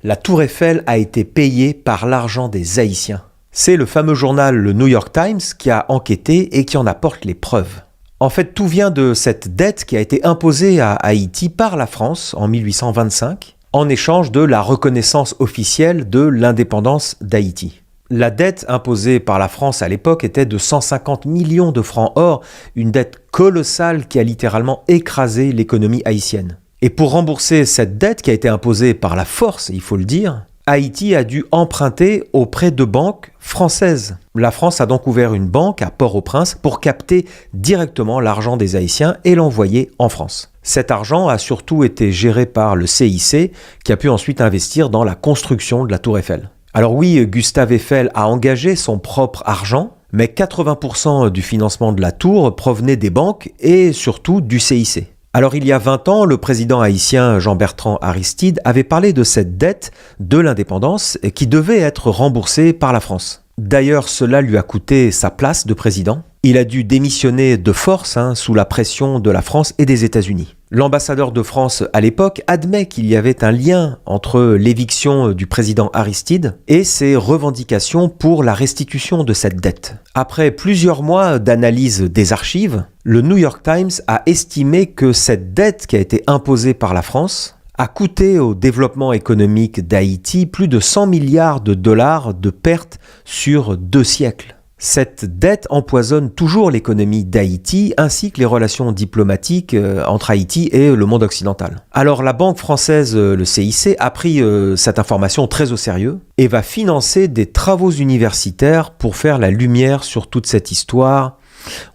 La Tour Eiffel a été payée par l'argent des Haïtiens. C'est le fameux journal le New York Times qui a enquêté et qui en apporte les preuves. En fait, tout vient de cette dette qui a été imposée à Haïti par la France en 1825, en échange de la reconnaissance officielle de l'indépendance d'Haïti. La dette imposée par la France à l'époque était de 150 millions de francs or, une dette colossale qui a littéralement écrasé l'économie haïtienne. Et pour rembourser cette dette qui a été imposée par la force, il faut le dire, Haïti a dû emprunter auprès de banques françaises. La France a donc ouvert une banque à Port-au-Prince pour capter directement l'argent des Haïtiens et l'envoyer en France. Cet argent a surtout été géré par le CIC qui a pu ensuite investir dans la construction de la Tour Eiffel. Alors oui, Gustave Eiffel a engagé son propre argent, mais 80% du financement de la tour provenait des banques et surtout du CIC. Alors il y a 20 ans, le président haïtien Jean-Bertrand Aristide avait parlé de cette dette de l'indépendance qui devait être remboursée par la France. D'ailleurs, cela lui a coûté sa place de président. Il a dû démissionner de force sous la pression de la France et des États-Unis. L'ambassadeur de France à l'époque admet qu'il y avait un lien entre l'éviction du président Aristide et ses revendications pour la restitution de cette dette. Après plusieurs mois d'analyse des archives, le New York Times a estimé que cette dette qui a été imposée par la France a coûté au développement économique d'Haïti plus de 100 milliards de dollars de pertes sur 2 siècles. Cette dette empoisonne toujours l'économie d'Haïti ainsi que les relations diplomatiques entre Haïti et le monde occidental. Alors la banque française, le CIC, a pris cette information très au sérieux et va financer des travaux universitaires pour faire la lumière sur toute cette histoire.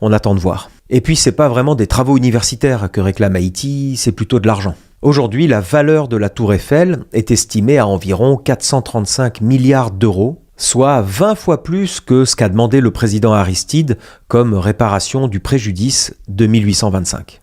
On attend de voir. Et puis c'est pas vraiment des travaux universitaires que réclame Haïti, c'est plutôt de l'argent. Aujourd'hui, la valeur de la Tour Eiffel est estimée à environ 435 milliards d'euros, soit 20 fois plus que ce qu'a demandé le président Aristide comme réparation du préjudice de 1825.